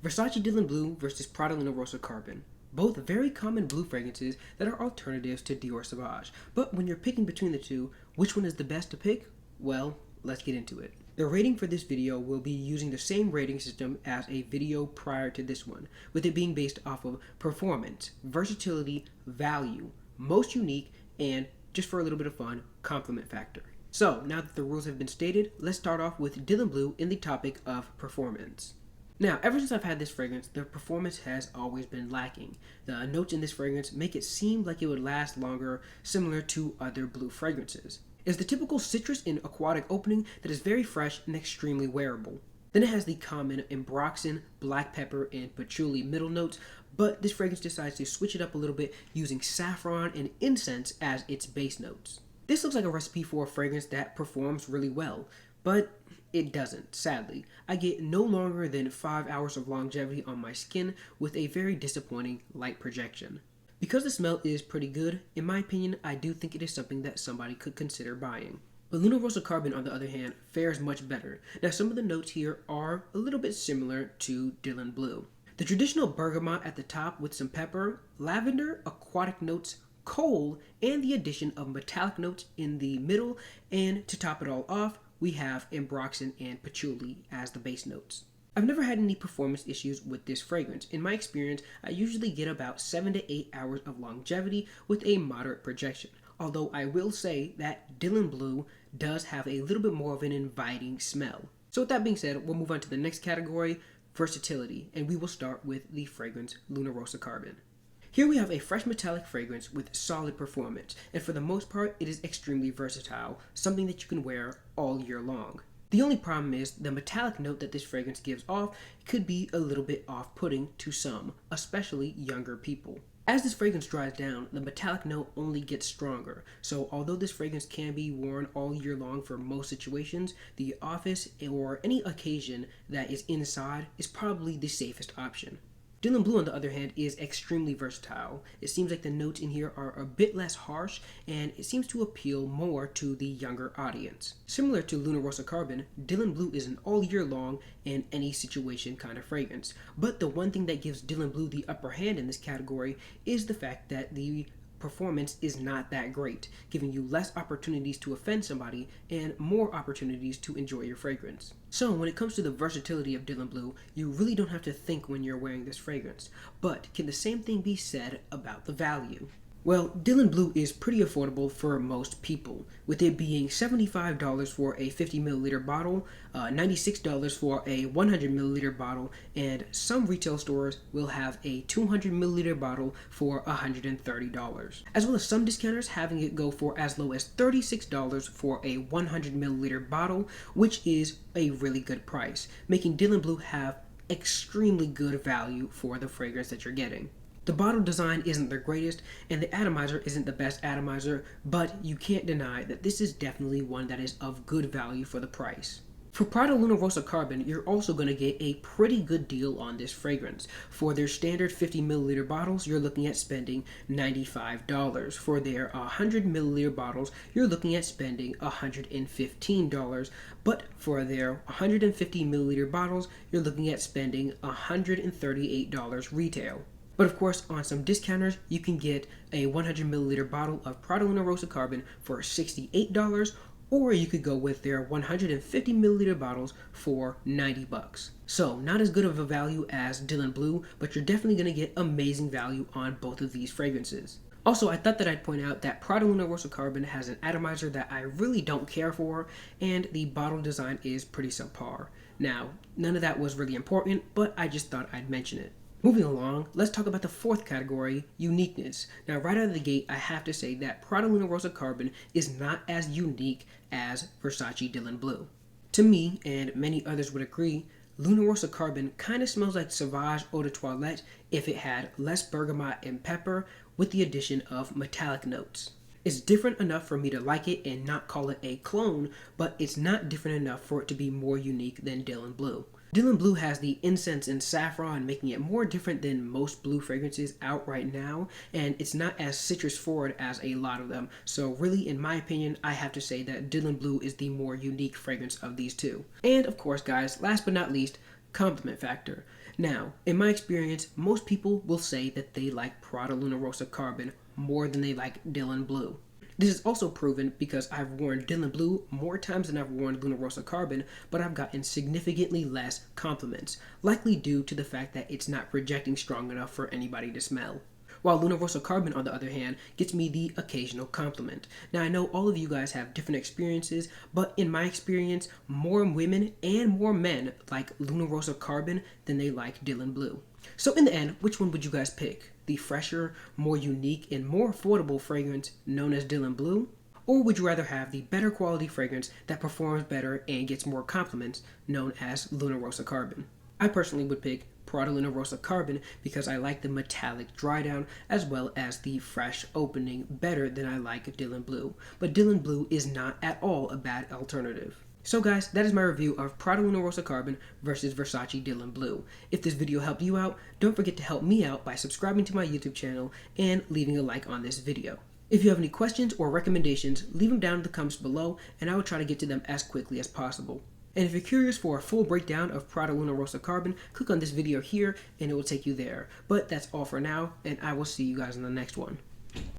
Versace Dylan Blue versus Prada Luna Rossa Carbon. Both very common blue fragrances that are alternatives to Dior Sauvage. But when you're picking between the two, which one is the best to pick? Well, let's get into it. The rating for this video will be using the same rating system as a video prior to this one, with it being based off of performance, versatility, value, most unique, and, just for a little bit of fun, compliment factor. So, now that the rules have been stated, let's start off with Dylan Blue in the topic of performance. Now, ever since I've had this fragrance, the performance has always been lacking. The notes in this fragrance make it seem like it would last longer, similar to other blue fragrances. It's the typical citrus and aquatic opening that is very fresh and extremely wearable. Then it has the common ambroxan, black pepper, and patchouli middle notes, but this fragrance decides to switch it up a little bit using saffron and incense as its base notes. This looks like a recipe for a fragrance that performs really well, but it doesn't, sadly. I get no longer than 5 hours of longevity on my skin with a very disappointing light projection. Because the smell is pretty good, in my opinion, I do think it is something that somebody could consider buying. But Luna Rossa Carbon, on the other hand, fares much better. Now, some of the notes here are a little bit similar to Dylan Blue. The traditional bergamot at the top with some pepper, lavender, aquatic notes, coal, and the addition of metallic notes in the middle, and to top it all off, we have ambroxan and patchouli as the base notes. I've never had any performance issues with this fragrance. In my experience, I usually get about 7 to 8 hours of longevity with a moderate projection. Although I will say that Dylan Blue does have a little bit more of an inviting smell. So with that being said, we'll move on to the next category, versatility, and we will start with the fragrance Luna Rossa Carbon. Here we have a fresh metallic fragrance with solid performance, and for the most part, it is extremely versatile, something that you can wear all year long. The only problem is the metallic note that this fragrance gives off could be a little bit off-putting to some, especially younger people. As this fragrance dries down, the metallic note only gets stronger, so although this fragrance can be worn all year long for most situations, the office or any occasion that is inside is probably the safest option. Dylan Blue, on the other hand, is extremely versatile. It seems like the notes in here are a bit less harsh, and it seems to appeal more to the younger audience. Similar to Luna Rossa Carbon, Dylan Blue is an all year long and any situation kind of fragrance. But the one thing that gives Dylan Blue the upper hand in this category is the fact that the performance is not that great, giving you less opportunities to offend somebody and more opportunities to enjoy your fragrance. So when it comes to the versatility of Dylan Blue, you really don't have to think when you're wearing this fragrance. But can the same thing be said about the value? Well, Dylan Blue is pretty affordable for most people, with it being $75 for a 50 milliliter bottle, $96 for a 100 milliliter bottle, and some retail stores will have a 200 milliliter bottle for $130, as well as some discounters having it go for as low as $36 for a 100 milliliter bottle, which is a really good price, making Dylan Blue have extremely good value for the fragrance that you're getting. The bottle design isn't the greatest, and the atomizer isn't the best atomizer, but you can't deny that this is definitely one that is of good value for the price. For Prada Luna Rossa Carbon, you're also going to get a pretty good deal on this fragrance. For their standard 50 milliliter bottles, you're looking at spending $95. For their 100 milliliter bottles, you're looking at spending $115. But for their 150 milliliter bottles, you're looking at spending $138 retail. But of course, on some discounters, you can get a 100 milliliter bottle of Prada Luna Rossa Carbon for $68, or you could go with their 150 milliliter bottles for $90. So, not as good of a value as Dylan Blue, but you're definitely going to get amazing value on both of these fragrances. Also, I thought that I'd point out that Prada Luna Rossa Carbon has an atomizer that I really don't care for, and the bottle design is pretty subpar. Now, none of that was really important, but I just thought I'd mention it. Moving along, let's talk about the fourth category, uniqueness. Now, right out of the gate, I have to say that Prada Luna Rossa Carbon is not as unique as Versace Dylan Blue. To me, and many others would agree, Luna Rossa Carbon kind of smells like Sauvage Eau de Toilette if it had less bergamot and pepper with the addition of metallic notes. It's different enough for me to like it and not call it a clone, but it's not different enough for it to be more unique than Dylan Blue. Dylan Blue has the incense and saffron, making it more different than most blue fragrances out right now, and it's not as citrus forward as a lot of them. So really, in my opinion, I have to say that Dylan Blue is the more unique fragrance of these two. And of course, guys, last but not least, compliment factor. Now, in my experience, most people will say that they like Prada Luna Rossa Carbon more than they like Dylan Blue. This is also proven because I've worn Dylan Blue more times than I've worn Luna Rossa Carbon, but I've gotten significantly less compliments, likely due to the fact that it's not projecting strong enough for anybody to smell. While Luna Rossa Carbon, on the other hand, gets me the occasional compliment. Now, I know all of you guys have different experiences, but in my experience, more women and more men like Luna Rossa Carbon than they like Dylan Blue. So in the end, which one would you guys pick? The fresher, more unique, and more affordable fragrance known as Dylan Blue? Or would you rather have the better quality fragrance that performs better and gets more compliments known as Luna Rossa Carbon? I personally would pick Prada Luna Rossa Carbon because I like the metallic dry down as well as the fresh opening better than I like Dylan Blue. But Dylan Blue is not at all a bad alternative. So guys, that is my review of Prada Luna Rossa Carbon versus Versace Dylan Blue. If this video helped you out, don't forget to help me out by subscribing to my YouTube channel and leaving a like on this video. If you have any questions or recommendations, leave them down in the comments below and I will try to get to them as quickly as possible. And if you're curious for a full breakdown of Prada Luna Rossa Carbon, click on this video here and it will take you there. But that's all for now, and I will see you guys in the next one.